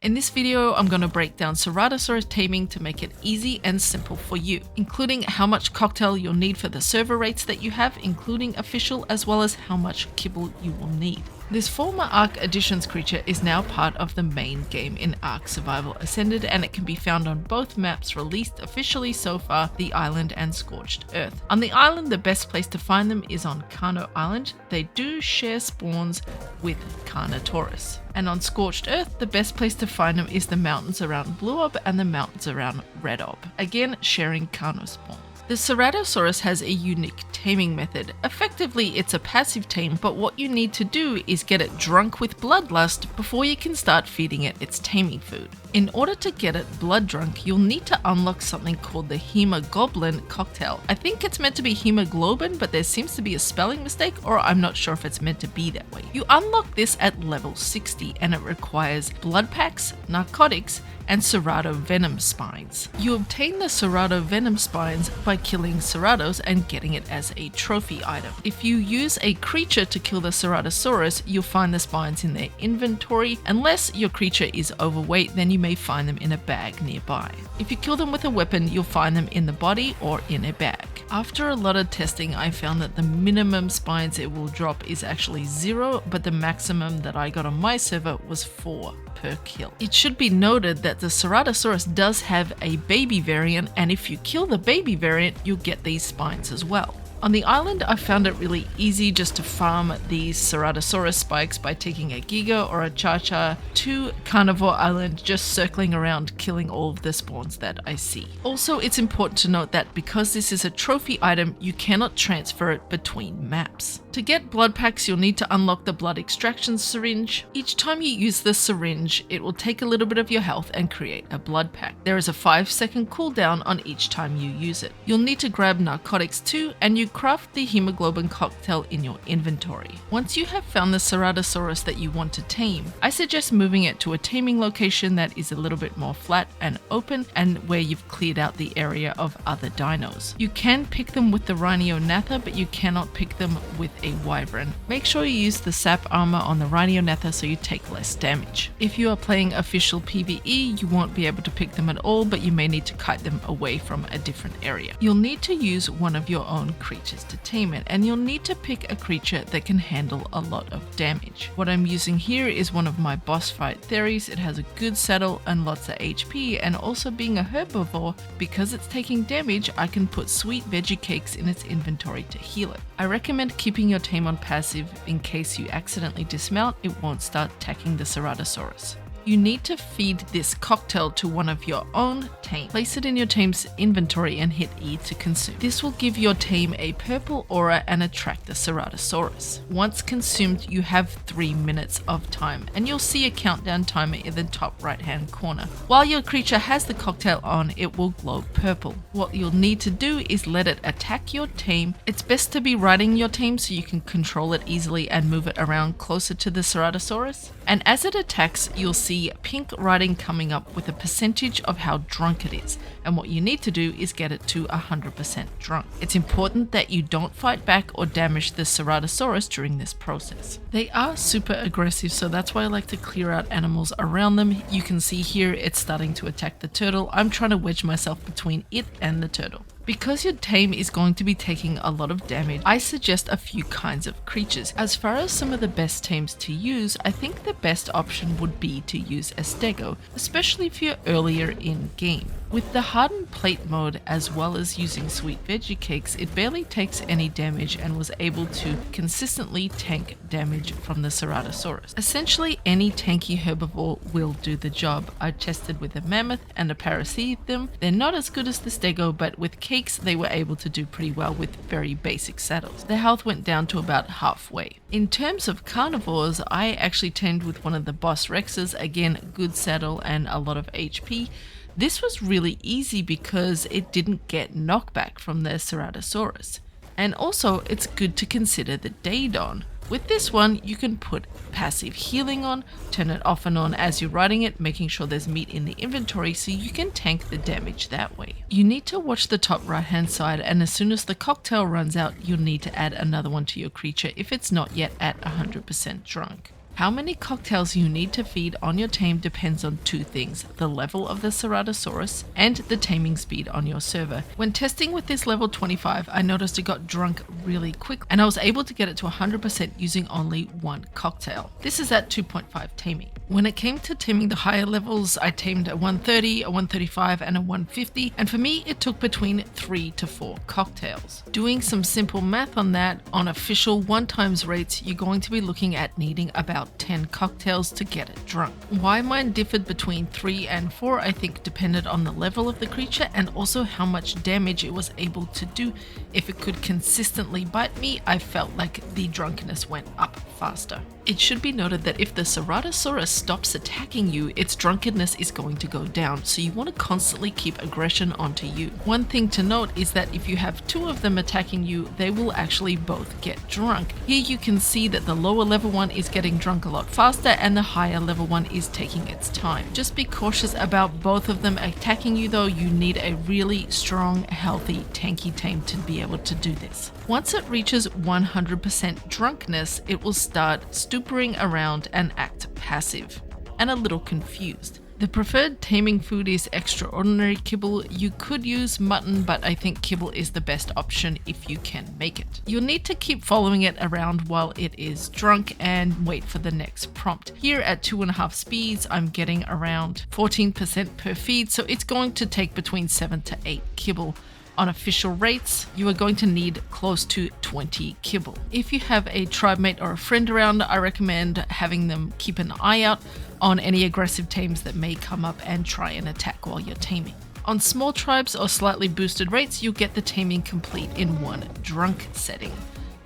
In this video, I'm going to break down Ceratosaurus taming to make it easy and simple for you, including how much cocktail you'll need for the server rates that you have, including official, as well as how much kibble you will need. This former Ark Additions creature is now part of the main game in Ark Survival Ascended, and it can be found on both maps released officially so far, the Island and Scorched Earth. On the island, the best place to find them is on Carno Island. They do share spawns with Carnotaurus. And on Scorched Earth, the best place to find them is the mountains around Blue Ob and the mountains around Red Ob, again sharing Carno spawns. The Ceratosaurus has a unique taming method. Effectively, it's a passive tame, but what you need to do is get it drunk with bloodlust before you can start feeding it its taming food. In order to get it blood drunk, you'll need to unlock something called the Hemogoblin Cocktail. I think it's meant to be hemoglobin, but there seems to be a spelling mistake, or I'm not sure if it's meant to be that way. You unlock this at level 60, and it requires blood packs, narcotics, and Cerato venom spines. You obtain the Cerato venom spines by killing Ceratos and getting it as a trophy item. If you use a creature to kill the Ceratosaurus, you'll find the spines in their inventory. Unless your creature is overweight, then you may find them in a bag nearby. If you kill them with a weapon, you'll find them in the body or in a bag. After a lot of testing, I found that the minimum spines it will drop is actually 0, but the maximum that I got on my server was 4 per kill. It should be noted that the Ceratosaurus does have a baby variant, and if you kill the baby variant, you'll get these spines as well. On the island, I found it really easy just to farm these Ceratosaurus spikes by taking a Giga or a Cha-Cha to Carnivore Island, just circling around killing all of the spawns that I see. Also, it's important to note that because this is a trophy item, you cannot transfer it between maps. To get blood packs, you'll need to unlock the blood extraction syringe. Each time you use the syringe, it will take a little bit of your health and create a blood pack. There is a 5-second cooldown on each time you use it. You'll need to grab narcotics too, and you craft the hemoglobin cocktail in your inventory. Once you have found the Ceratosaurus that you want to tame, I suggest moving it to a taming location that is a little bit more flat and open, and where you've cleared out the area of other dinos. You can pick them with the Rhinognatha, but you cannot pick them with a Wyvern. Make sure you use the sap armor on the Rhinognatha so you take less damage. If you are playing official PvE, you won't be able to pick them at all, but you may need to kite them away from a different area. You'll need to use one of your own creatures to tame it, and you'll need to pick a creature that can handle a lot of damage. What I'm using here is one of my boss fight theories. It has a good saddle and lots of HP, and also being a herbivore, because it's taking damage, I can put sweet veggie cakes in its inventory to heal it. I recommend keeping your tame on passive in case you accidentally dismount, it won't start attacking the Ceratosaurus. You need to feed this cocktail to one of your own tame. Place it in your tame's inventory and hit E to consume. This will give your tame a purple aura and attract the Ceratosaurus. Once consumed, you have 3 minutes of time, and you'll see a countdown timer in the top right hand corner. While your creature has the cocktail on, it will glow purple. What you'll need to do is let it attack your tame. It's best to be riding your tame so you can control it easily and move it around closer to the Ceratosaurus. And as it attacks, you'll see pink writing coming up with a percentage of how drunk it is, and what you need to do is get it to 100% drunk. It's important that you don't fight back or damage the Ceratosaurus during this process. They are super aggressive, so that's why I like to clear out animals around them. You can see here it's starting to attack the turtle. I'm trying to wedge myself between it and the turtle. Because your tame is going to be taking a lot of damage, I suggest a few kinds of creatures. As far as some of the best tames to use, I think the best option would be to use a stego, especially if you're earlier in game. With the hardened plate mode, as well as using sweet veggie cakes, it barely takes any damage and was able to consistently tank damage from the Ceratosaurus. Essentially, any tanky herbivore will do the job. I tested with a mammoth and a paracetam. They're not as good as the stego, but with cakes, they were able to do pretty well with very basic saddles. Their health went down to about halfway. In terms of carnivores, I actually tamed with one of the boss Rexes, again, good saddle and a lot of HP. This was really easy because it didn't get knockback from the Ceratosaurus. And also, it's good to consider the Daedon. With this one, you can put passive healing on, turn it off and on as you're riding it, making sure there's meat in the inventory so you can tank the damage that way. You need to watch the top right hand side, and as soon as the cocktail runs out, you'll need to add another one to your creature if it's not yet at 100% drunk. How many cocktails you need to feed on your tame depends on two things: the level of the Ceratosaurus and the taming speed on your server. When testing with this level 25, I noticed it got drunk really quick, and I was able to get it to 100% using only one cocktail. This is at 2.5 taming. When it came to taming the higher levels, I tamed a 130, a 135, and a 150, and for me it took between 3 to 4 cocktails. Doing some simple math on that, on official 1x rates, you're going to be looking at needing about 10 cocktails to get it drunk. Why mine differed between 3 and 4 I think depended on the level of the creature and also how much damage it was able to do. If it could consistently bite me, I felt like the drunkenness went up faster. It should be noted that if the Ceratosaurus stops attacking you, its drunkenness is going to go down, so you want to constantly keep aggression onto you. One thing to note is that if you have 2 of them attacking you, they will actually both get drunk. Here you can see that the lower level one is getting drunk a lot faster and the higher level one is taking its time. Just be cautious about both of them attacking you though. You need a really strong, healthy, tanky tame to be able to do this. Once it reaches 100% drunkenness, it will start stupering around and act passive and a little confused. The preferred taming food is extraordinary kibble. You could use mutton, but I think kibble is the best option if you can make it. You'll need to keep following it around while it is drunk and wait for the next prompt. Here at 2.5 speeds, I'm getting around 14% per feed, so it's going to take between 7 to 8 kibble. On official rates, you are going to need close to 20 kibble. If you have a tribe mate or a friend around, I recommend having them keep an eye out on any aggressive tames that may come up and try and attack while you're taming. On small tribes or slightly boosted rates, you'll get the taming complete in one drunk setting.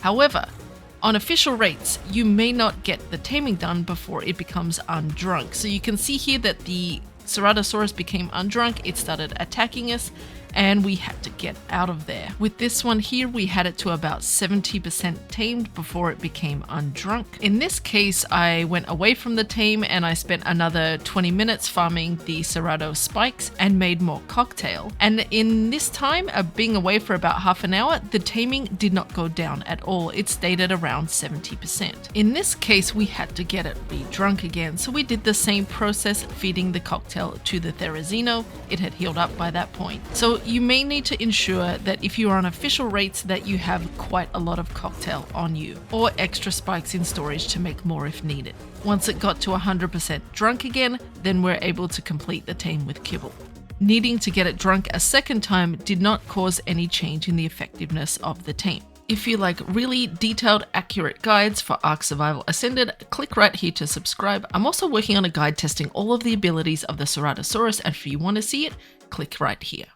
However, on official rates, you may not get the taming done before it becomes undrunk. So you can see here that the Ceratosaurus became undrunk, it started attacking us, and we had to get out of there. With this one here, we had it to about 70% tamed before it became undrunk. In this case, I went away from the tame and I spent another 20 minutes farming the Cerato spikes and made more cocktail. And in this time, being away for about half an hour, the taming did not go down at all. It stayed at around 70%. In this case, we had to get it re-drunk again. So we did the same process, feeding the cocktail to the Therizino. It had healed up by that point. So you may need to ensure that if you are on official rates that you have quite a lot of cocktail on you or extra spikes in storage to make more if needed. Once it got to 100% drunk again, then we're able to complete the tame with kibble. Needing to get it drunk a second time did not cause any change in the effectiveness of the tame. If you like really detailed, accurate guides for Ark Survival Ascended, click right here to subscribe. I'm also working on a guide testing all of the abilities of the Ceratosaurus, and if you want to see it, click right here.